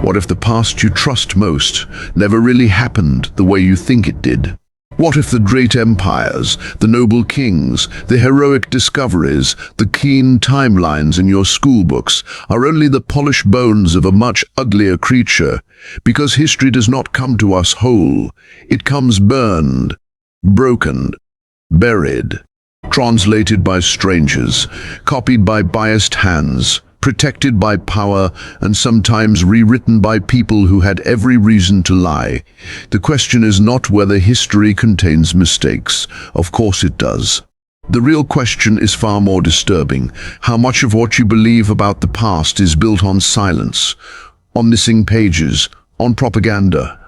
What if the past you trust most never really happened the way you think it did? What if the great empires, the noble kings, the heroic discoveries, the keen timelines in your schoolbooks are only the polished bones of a much uglier creature? Because history does not come to us whole. It comes burned, broken, buried, translated by strangers, copied by biased hands, protected by power, and sometimes rewritten by people who had every reason to lie. The question is not whether history contains mistakes. Of course it does. The real question is far more disturbing. How much of what you believe about the past is built on silence, on missing pages, on propaganda,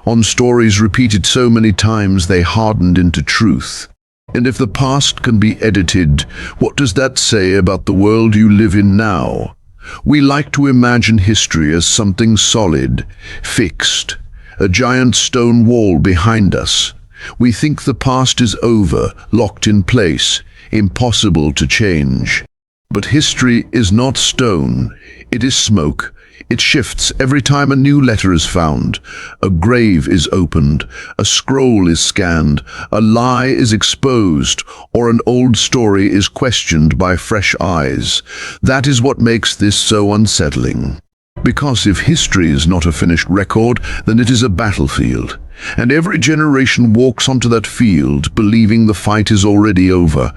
on stories repeated so many times they hardened into truth? And if the past can be edited, what does that say about the world you live in now? We like to imagine history as something solid, fixed, a giant stone wall behind us. We think the past is over, locked in place, impossible to change. But history is not stone, it is smoke. It shifts every time a new letter is found, a grave is opened, a scroll is scanned, a lie is exposed, or an old story is questioned by fresh eyes. That is what makes this so unsettling. Because if history is not a finished record, then it is a battlefield. And every generation walks onto that field believing the fight is already over.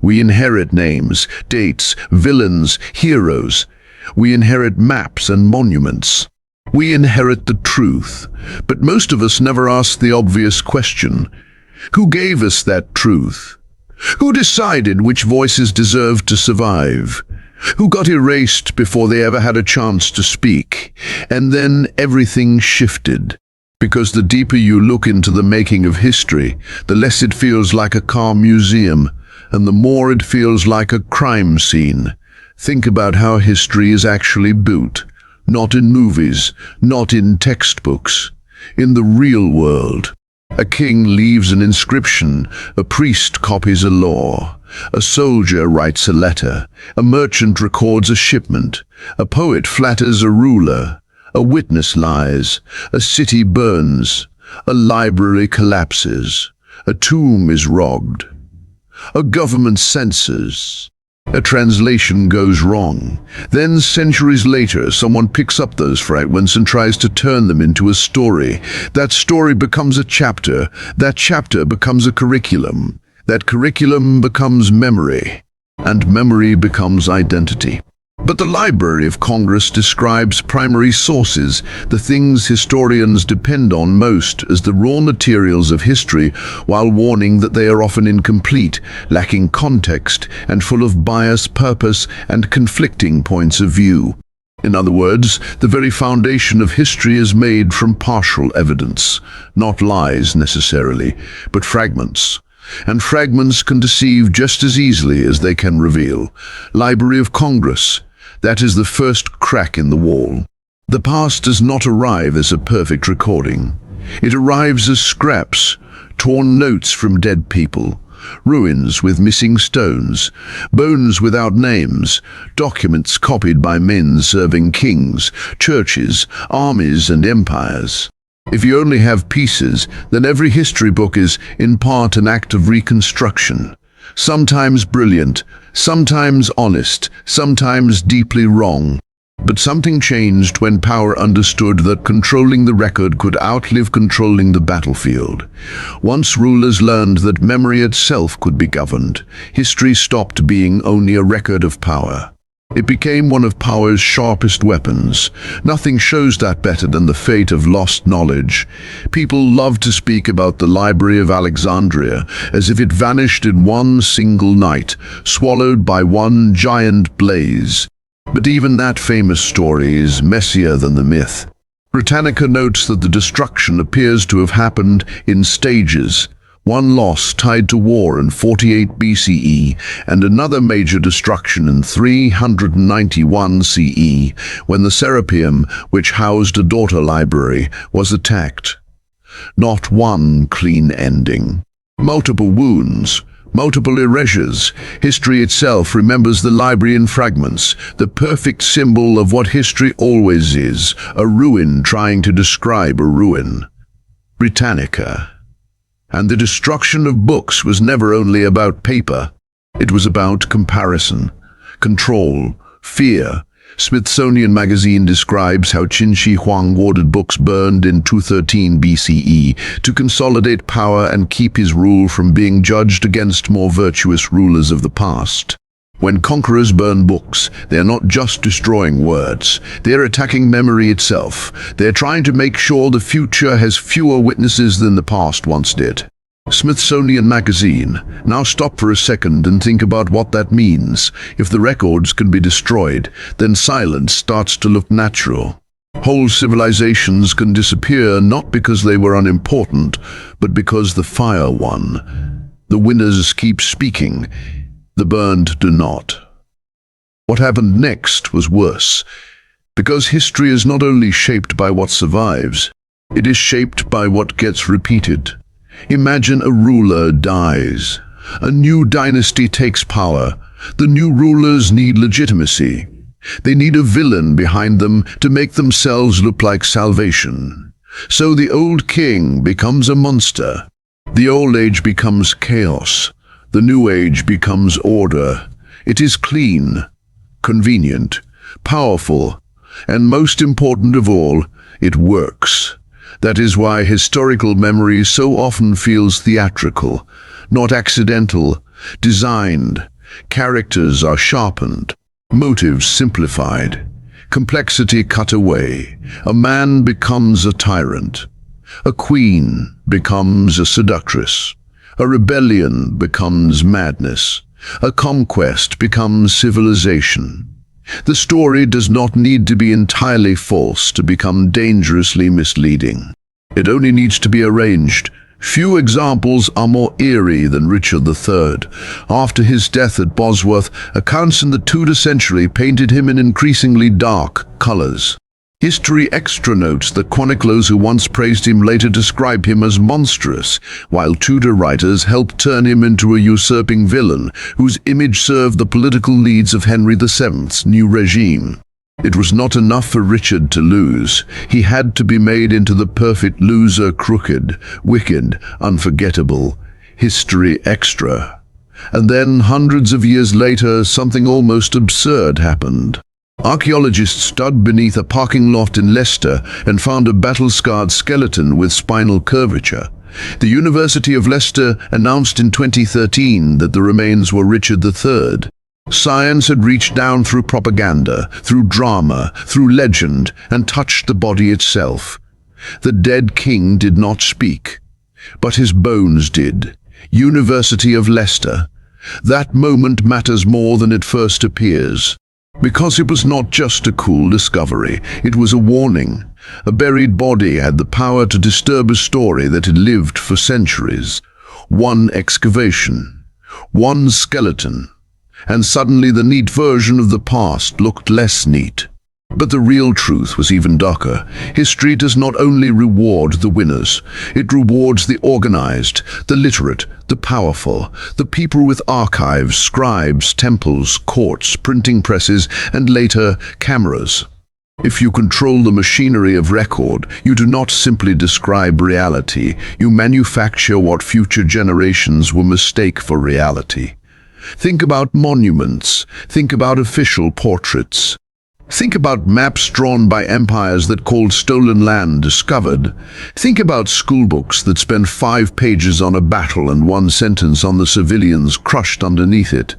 We inherit names, dates, villains, heroes. We inherit maps and monuments. We inherit the truth. But most of us never ask the obvious question. Who gave us that truth? Who decided which voices deserved to survive? Who got erased before they ever had a chance to speak? And then everything shifted. Because the deeper you look into the making of history, the less it feels like a calm museum, and the more it feels like a crime scene. Think about how history is actually built, not in movies, not in textbooks, in the real world. A king leaves an inscription, a priest copies a law, a soldier writes a letter, a merchant records a shipment, a poet flatters a ruler, a witness lies, a city burns, a library collapses, a tomb is robbed, a government censors. A translation goes wrong. Then, centuries later, someone picks up those fragments and tries to turn them into a story. That story becomes a chapter. That chapter becomes a curriculum. That curriculum becomes memory. And memory becomes identity. But the Library of Congress describes primary sources, the things historians depend on most as the raw materials of history, while warning that they are often incomplete, lacking context, and full of bias, purpose, and conflicting points of view. In other words, the very foundation of history is made from partial evidence, not lies necessarily, but fragments. And fragments can deceive just as easily as they can reveal. Library of Congress. That is the first crack in the wall. The past does not arrive as a perfect recording. It arrives as scraps, torn notes from dead people, ruins with missing stones, bones without names, documents copied by men serving kings, churches, armies, and empires. If you only have pieces, then every history book is, in part, an act of reconstruction. Sometimes brilliant, sometimes honest, sometimes deeply wrong. But something changed when power understood that controlling the record could outlive controlling the battlefield. Once rulers learned that memory itself could be governed, history stopped being only a record of power. It became one of power's sharpest weapons. Nothing shows that better than the fate of lost knowledge. People love to speak about the Library of Alexandria as if it vanished in one single night, swallowed by one giant blaze. But even that famous story is messier than the myth. Britannica notes that the destruction appears to have happened in stages. One loss tied to war in 48 BCE, and another major destruction in 391 CE, when the Serapeum, which housed a daughter library, was attacked. Not one clean ending. Multiple wounds, Multiple erasures. History itself remembers the library in fragments, the perfect symbol of what history always is, a ruin trying to describe a ruin. Britannica. And the destruction of books was never only about paper. It was about comparison, control, fear. Smithsonian Magazine describes how Qin Shi Huang ordered books burned in 213 BCE to consolidate power and keep his rule from being judged against more virtuous rulers of the past. When conquerors burn books, they are not just destroying words. They are attacking memory itself. They are trying to make sure the future has fewer witnesses than the past once did. Smithsonian Magazine. Now stop for a second and think about what that means. If the records can be destroyed, then silence starts to look natural. Whole civilizations can disappear not because they were unimportant, but because the fire won. The winners keep speaking. The burned do not. What happened next was worse, because history is not only shaped by what survives, it is shaped by what gets repeated. Imagine a ruler dies. A new dynasty takes power. The new rulers need legitimacy. They need a villain behind them to make themselves look like salvation. So the old king becomes a monster. The old age becomes chaos. The new age becomes order. It is clean, convenient, powerful, and most important of all, it works. That is why historical memory so often feels theatrical, not accidental, designed. Characters are sharpened, motives simplified, complexity cut away. A man becomes a tyrant. A queen becomes a seductress. A rebellion becomes madness. A conquest becomes civilization. The story does not need to be entirely false to become dangerously misleading. It only needs to be arranged. Few examples are more eerie than Richard III. After his death at Bosworth, accounts in the Tudor century painted him in increasingly dark colors. History extra notes that chroniclers who once praised him later describe him as monstrous, while Tudor writers helped turn him into a usurping villain whose image served the political needs of Henry VII's new regime. It was not enough for Richard to lose. He had to be made into the perfect loser, crooked, wicked, unforgettable. History extra. And then, hundreds of years later, something almost absurd happened. Archaeologists dug beneath a parking lot in Leicester and found a battle-scarred skeleton with spinal curvature. The University of Leicester announced in 2013 that the remains were Richard III. Science had reached down through propaganda, through drama, through legend, and touched the body itself. The dead king did not speak, but his bones did. University of Leicester. That moment matters more than it first appears. Because it was not just a cool discovery, it was a warning. A buried body had the power to disturb a story that had lived for centuries. One excavation, one skeleton, and suddenly the neat version of the past looked less neat. But the real truth was even darker. History does not only reward the winners, it rewards the organized, the literate, the powerful, the people with archives, scribes, temples, courts, printing presses, and later, cameras. If you control the machinery of record, you do not simply describe reality, you manufacture what future generations will mistake for reality. Think about monuments, think about official portraits. Think about maps drawn by empires that called stolen land discovered. Think about schoolbooks that spend 5 pages on a battle and 1 sentence on the civilians crushed underneath it.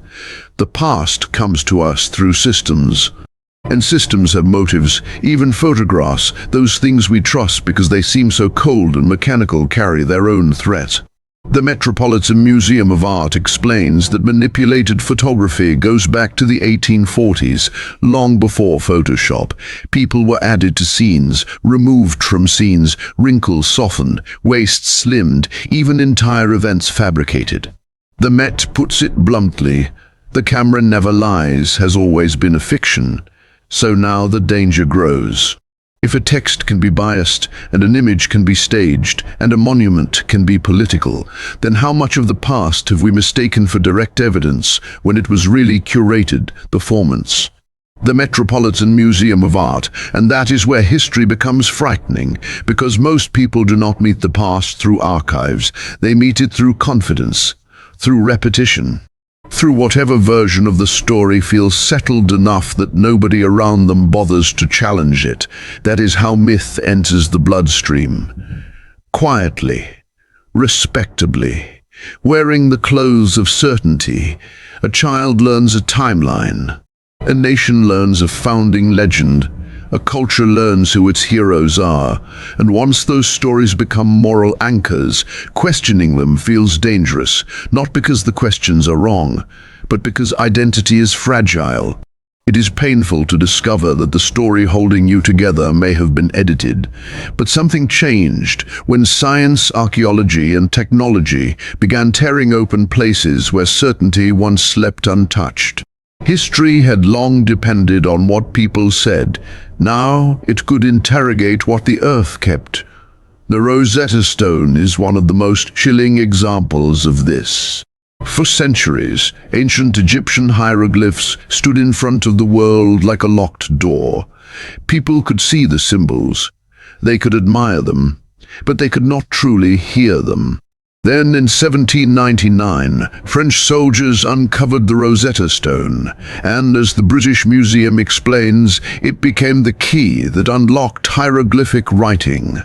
The past comes to us through systems. And systems have motives. Even photographs, those things we trust because they seem so cold and mechanical, carry their own threat. The Metropolitan Museum of Art explains that manipulated photography goes back to the 1840s, long before Photoshop. People were added to scenes, removed from scenes, wrinkles softened, waists slimmed, even entire events fabricated. The Met puts it bluntly, the camera never lies has always been a fiction, so now the danger grows. If a text can be biased, and an image can be staged, and a monument can be political, then how much of the past have we mistaken for direct evidence when it was really curated performance? The Metropolitan Museum of Art, and that is where history becomes frightening, because most people do not meet the past through archives, they meet it through confidence, through repetition, through whatever version of the story feels settled enough that nobody around them bothers to challenge it. That is how myth enters the bloodstream. Quietly, respectably, wearing the clothes of certainty, a child learns a timeline. A nation learns a founding legend, a culture learns who its heroes are, and once those stories become moral anchors, questioning them feels dangerous, not because the questions are wrong, but because identity is fragile. It is painful to discover that the story holding you together may have been edited, but something changed when science, archaeology, and technology began tearing open places where certainty once slept untouched. History had long depended on what people said. Now it could interrogate what the earth kept. The Rosetta Stone is one of the most chilling examples of this. For centuries, ancient Egyptian hieroglyphs stood in front of the world like a locked door. People could see the symbols. They could admire them, but they could not truly hear them. Then in 1799, French soldiers uncovered the Rosetta Stone, and as the British Museum explains, it became the key that unlocked hieroglyphic writing.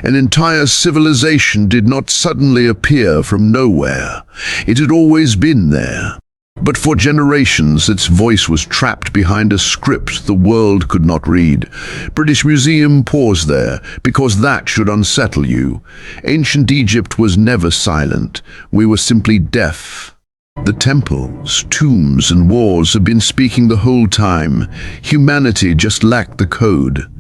An entire civilization did not suddenly appear from nowhere. It had always been there. But for generations, its voice was trapped behind a script the world could not read. British Museum paused there, because that should unsettle you. Ancient Egypt was never silent. We were simply deaf. The temples, tombs, and wars have been speaking the whole time. Humanity just lacked the code.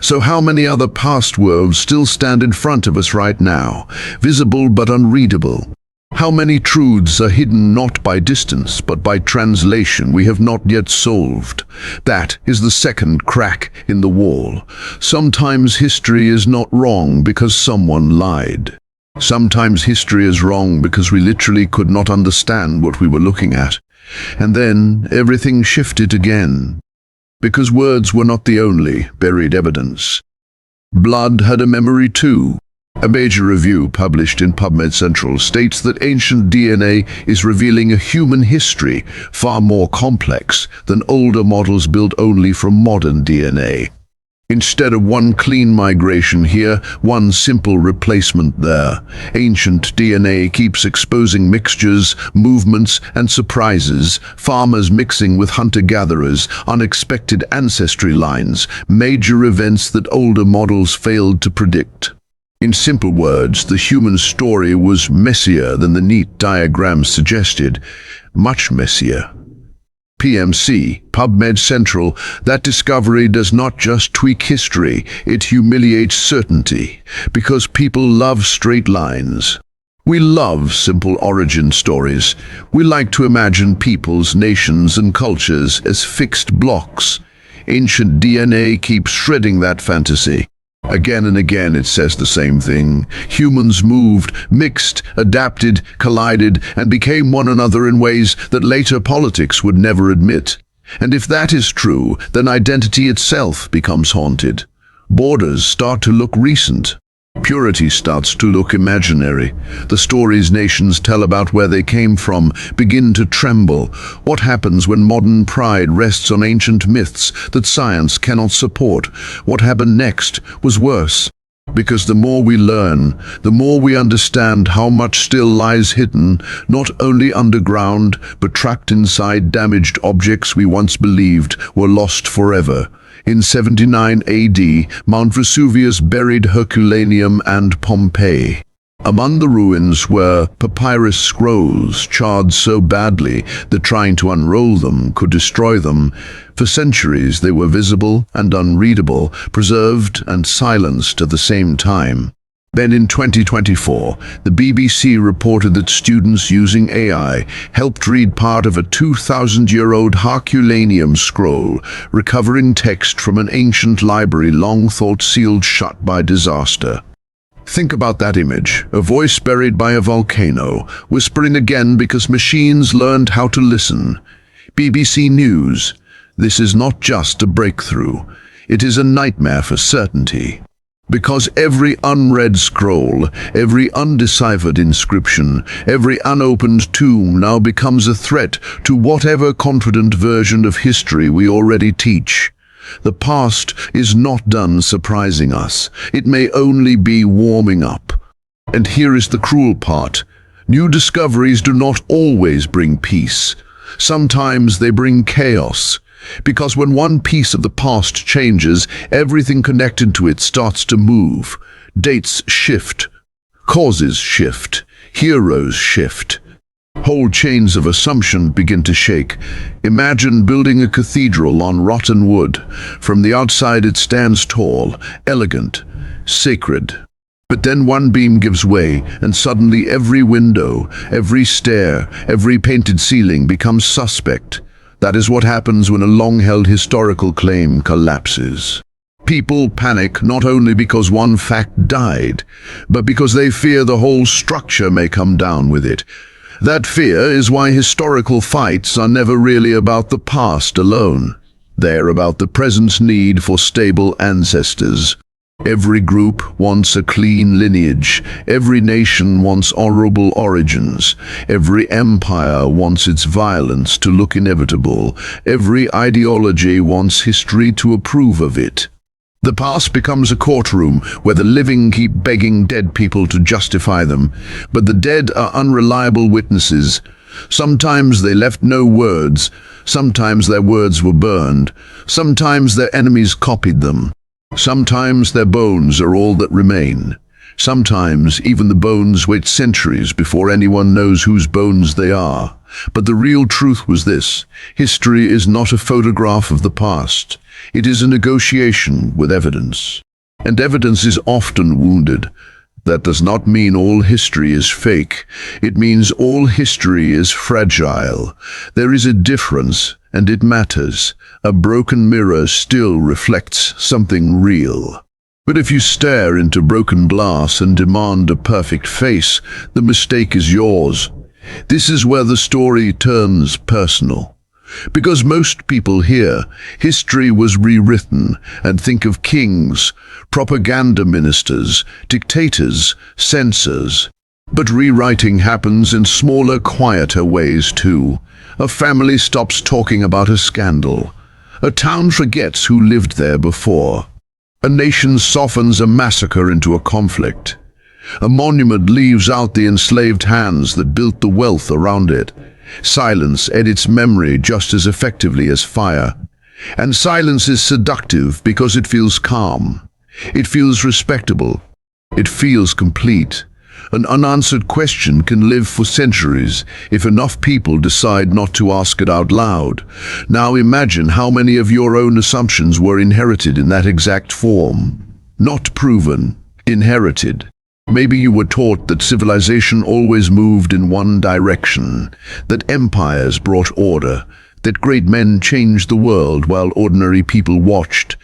So how many other past worlds still stand in front of us right now, visible but unreadable? How many truths are hidden not by distance, but by translation we have not yet solved? That is the second crack in the wall. Sometimes history is not wrong because someone lied. Sometimes history is wrong because we literally could not understand what we were looking at. And then everything shifted again. Because words were not the only buried evidence. Blood had a memory too. A major review published in PubMed Central states that ancient DNA is revealing a human history far more complex than older models built only from modern DNA. Instead of one clean migration here, one simple replacement there. Ancient DNA keeps exposing mixtures, movements, and surprises, farmers mixing with hunter-gatherers, unexpected ancestry lines, major events that older models failed to predict. In simple words, the human story was messier than the neat diagrams suggested, much messier. PMC, PubMed Central, that discovery does not just tweak history, it humiliates certainty, because people love straight lines. We love simple origin stories. We like to imagine peoples, nations, and cultures as fixed blocks. Ancient DNA keeps shredding that fantasy. Again and again it says the same thing. Humans moved, mixed, adapted, collided, and became one another in ways that later politics would never admit. And if that is true, then identity itself becomes haunted. Borders start to look recent. Purity starts to look imaginary. The stories nations tell about where they came from begin to tremble. What happens when modern pride rests on ancient myths that science cannot support? What happened next was worse. Because the more we learn, the more we understand how much still lies hidden, not only underground, but trapped inside damaged objects we once believed were lost forever. In 79 AD, Mount Vesuvius buried Herculaneum and Pompeii. Among the ruins were papyrus scrolls charred so badly that trying to unroll them could destroy them. For centuries they were visible and unreadable, preserved and silenced at the same time. Then in 2024, the BBC reported that students using AI helped read part of a 2,000-year-old Herculaneum scroll, recovering text from an ancient library long thought sealed shut by disaster. Think about that image, a voice buried by a volcano, whispering again because machines learned how to listen. BBC News. This is not just a breakthrough. It is a nightmare for certainty. Because every unread scroll, every undeciphered inscription, every unopened tomb now becomes a threat to whatever confident version of history we already teach. The past is not done surprising us. It may only be warming up. And here is the cruel part. New discoveries do not always bring peace. Sometimes they bring chaos. Because when one piece of the past changes, everything connected to it starts to move. Dates shift, causes shift, heroes shift. Whole chains of assumption begin to shake. Imagine building a cathedral on rotten wood. From the outside it stands tall, elegant, sacred. But then one beam gives way, and suddenly every window, every stair, every painted ceiling becomes suspect. That is what happens when a long-held historical claim collapses. People panic not only because one fact died, but because they fear the whole structure may come down with it. That fear is why historical fights are never really about the past alone. They're about the present's need for stable ancestors. Every group wants a clean lineage. Every nation wants honorable origins. Every empire wants its violence to look inevitable. Every ideology wants history to approve of it. The past becomes a courtroom where the living keep begging dead people to justify them, but the dead are unreliable witnesses. Sometimes they left no words. Sometimes their words were burned. Sometimes their enemies copied them. Sometimes their bones are all that remain. Sometimes even the bones wait centuries before anyone knows whose bones they are. But the real truth was this: history is not a photograph of the past. It is a negotiation with evidence. And evidence is often wounded. That does not mean all history is fake. It means all history is fragile. There is a difference, and it matters. A broken mirror still reflects something real. But if you stare into broken glass and demand a perfect face, the mistake is yours. This is where the story turns personal. Because most people hear history was rewritten and think of kings, propaganda ministers, dictators, censors. But rewriting happens in smaller, quieter ways too. A family stops talking about a scandal. A town forgets who lived there before. A nation softens a massacre into a conflict. A monument leaves out the enslaved hands that built the wealth around it. Silence edits memory just as effectively as fire. And silence is seductive because it feels calm. It feels respectable. It feels complete. An unanswered question can live for centuries if enough people decide not to ask it out loud. Now imagine how many of your own assumptions were inherited in that exact form. Not proven, inherited. Maybe you were taught that civilization always moved in one direction, that empires brought order, that great men changed the world while ordinary people watched,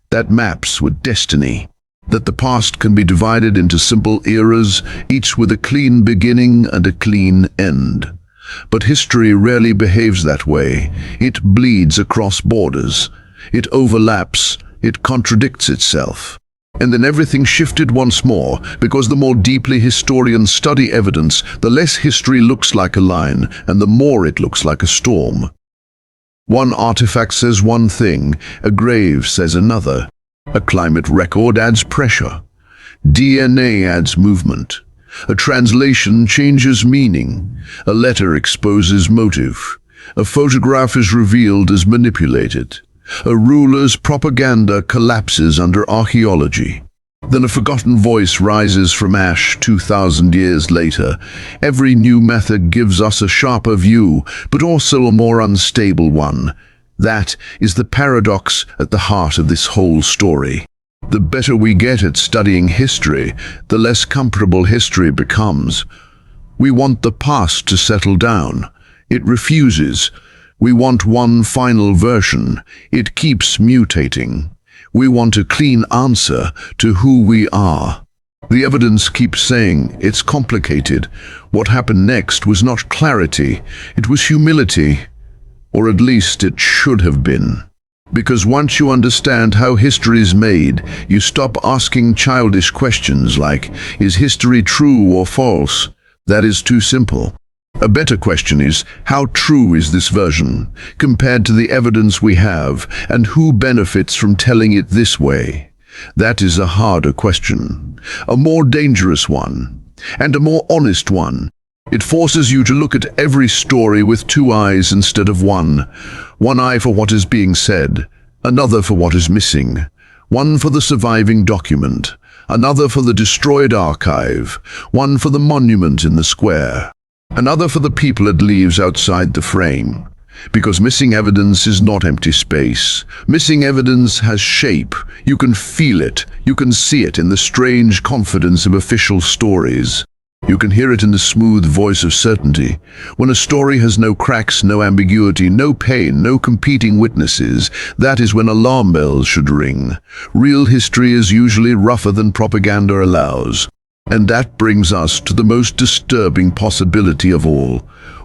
that maps were destiny, that the past can be divided into simple eras, each with a clean beginning and a clean end. But history rarely behaves that way. It bleeds across borders. It overlaps. It contradicts itself. And then everything shifted once more, because the more deeply historians study evidence, the less history looks like a line, and the more it looks like a storm. One artifact says one thing, a grave says another. A climate record adds pressure. DNA adds movement. A translation changes meaning. A letter exposes motive. A photograph is revealed as manipulated. A ruler's propaganda collapses under archaeology. Then a forgotten voice rises from ash 2,000 years later. Every new method gives us a sharper view, but also a more unstable one. That is the paradox at the heart of this whole story. The better we get at studying history, the less comfortable history becomes. We want the past to settle down. It refuses. We want one final version. It keeps mutating. We want a clean answer to who we are. The evidence keeps saying it's complicated. What happened next was not clarity, it was humility. Or at least it should have been. Because once you understand how history is made, you stop asking childish questions like, is history true or false? That is too simple. A better question is, how true is this version, compared to the evidence we have, and who benefits from telling it this way? That is a harder question, a more dangerous one, and a more honest one. It forces you to look at every story with two eyes instead of one. One eye for what is being said, another for what is missing. One for the surviving document, another for the destroyed archive, one for the monument in the square, another for the people it leaves outside the frame. Because missing evidence is not empty space. Missing evidence has shape. You can feel it. You can see it in the strange confidence of official stories. You can hear it in the smooth voice of certainty. When a story has no cracks, no ambiguity, no pain, no competing witnesses, that is when alarm bells should ring. Real history is usually rougher than propaganda allows. And that brings us to the most disturbing possibility of all.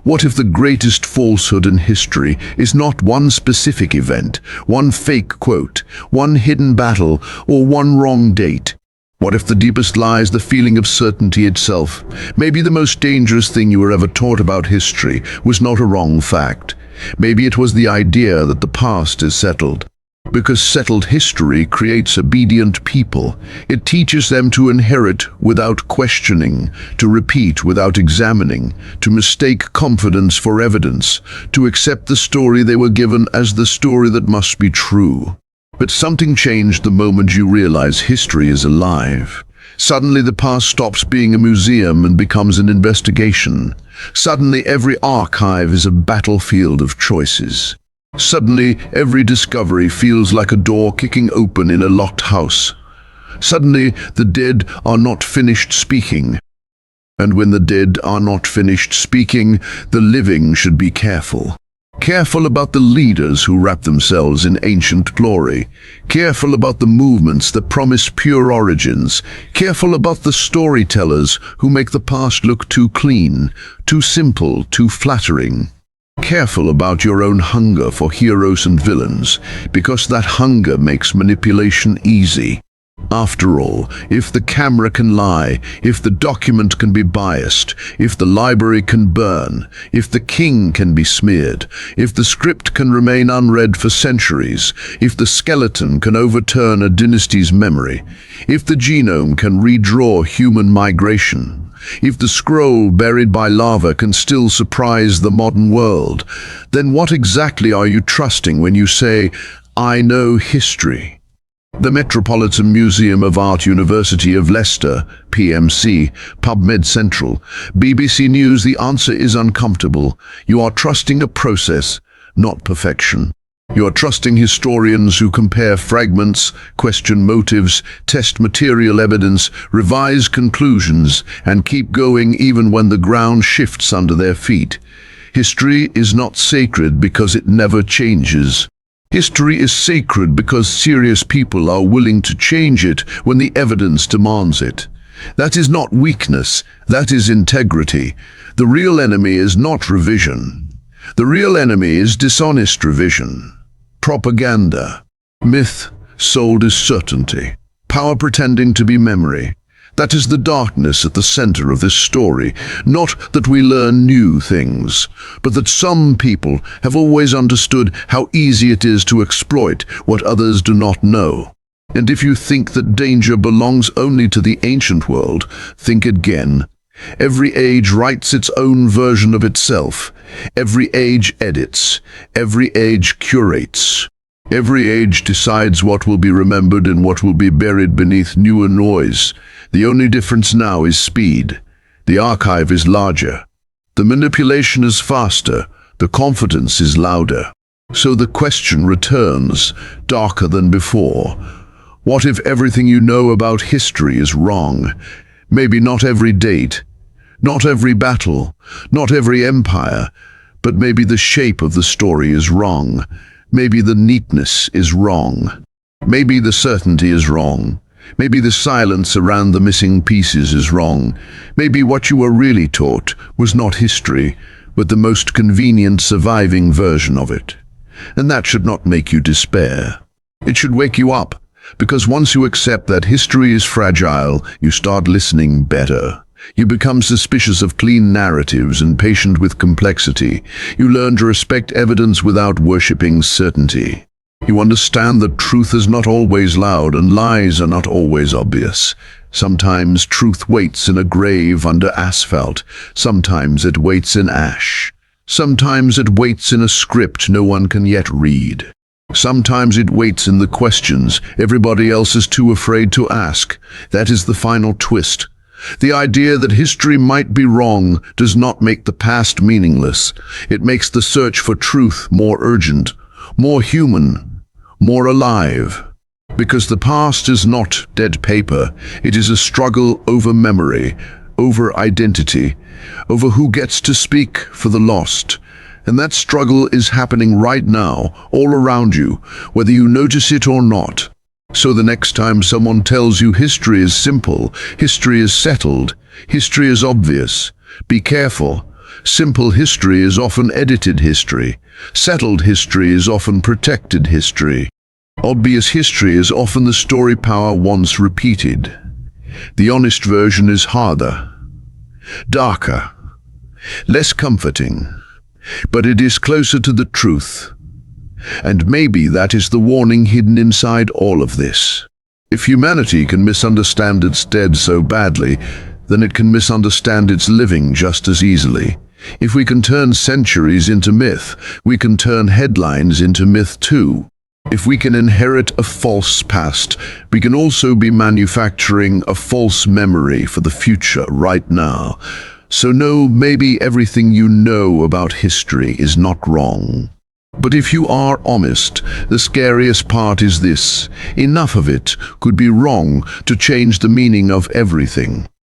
What if the greatest falsehood in history is not one specific event, one fake quote, one hidden battle, or one wrong date? What if the deepest lie is the feeling of certainty itself? Maybe the most dangerous thing you were ever taught about history was not a wrong fact. Maybe it was the idea that the past is settled. Because settled history creates obedient people. It teaches them to inherit without questioning, to repeat without examining, to mistake confidence for evidence, to accept the story they were given as the story that must be true. But something changed the moment you realize history is alive. Suddenly the past stops being a museum and becomes an investigation. Suddenly every archive is a battlefield of choices. Suddenly, every discovery feels like a door kicking open in a locked house. Suddenly, the dead are not finished speaking. And when the dead are not finished speaking, the living should be careful. Careful about the leaders who wrap themselves in ancient glory. Careful about the movements that promise pure origins. Careful about the storytellers who make the past look too clean, too simple, too flattering. Careful about your own hunger for heroes and villains, because that hunger makes manipulation easy. After all, if the camera can lie, if the document can be biased, if the library can burn, if the king can be smeared, if the script can remain unread for centuries, if the skeleton can overturn a dynasty's memory, if the genome can redraw human migration, if the scroll buried by lava can still surprise the modern world, then what exactly are you trusting when you say, "I know history"? The Metropolitan Museum of Art, University of Leicester, PMC, PubMed Central, BBC News. The answer is uncomfortable. You are trusting a process, not perfection. You are trusting historians who compare fragments, question motives, test material evidence, revise conclusions, and keep going even when the ground shifts under their feet. History is not sacred because it never changes. History is sacred because serious people are willing to change it when the evidence demands it. That is not weakness, that is integrity. The real enemy is not revision. The real enemy is dishonest revision. Propaganda. Myth sold as certainty. Power pretending to be memory. That is the darkness at the center of this story. Not that we learn new things, but that some people have always understood how easy it is to exploit what others do not know. And if you think that danger belongs only to the ancient world, think again. Every age writes its own version of itself. Every age edits. Every age curates. Every age decides what will be remembered and what will be buried beneath newer noise. The only difference now is speed. The archive is larger. The manipulation is faster. The confidence is louder. So the question returns, darker than before. What if everything you know about history is wrong? Maybe not every date, not every battle, not every empire, but maybe the shape of the story is wrong. Maybe the neatness is wrong. Maybe the certainty is wrong. Maybe the silence around the missing pieces is wrong. Maybe what you were really taught was not history, but the most convenient surviving version of it. And that should not make you despair. It should wake you up, because once you accept that history is fragile, you start listening better. You become suspicious of clean narratives and patient with complexity. You learn to respect evidence without worshipping certainty. You understand that truth is not always loud and lies are not always obvious. Sometimes truth waits in a grave under asphalt. Sometimes it waits in ash. Sometimes it waits in a script no one can yet read. Sometimes it waits in the questions everybody else is too afraid to ask. That is the final twist. The idea that history might be wrong does not make the past meaningless. It makes the search for truth more urgent, more human, more alive. Because the past is not dead paper. It is a struggle over memory, over identity, over who gets to speak for the lost. And that struggle is happening right now, all around you, whether you notice it or not. So the next time someone tells you history is simple, history is settled, history is obvious, be careful. Simple history is often edited history. Settled history is often protected history. Obvious history is often the story power once repeated. The honest version is harder, darker, less comforting, but it is closer to the truth. And maybe that is the warning hidden inside all of this. If humanity can misunderstand its dead so badly, then it can misunderstand its living just as easily. If we can turn centuries into myth, we can turn headlines into myth too. If we can inherit a false past, we can also be manufacturing a false memory for the future right now. So no, maybe everything you know about history is not wrong. But if you are honest, the scariest part is this: enough of it could be wrong to change the meaning of everything.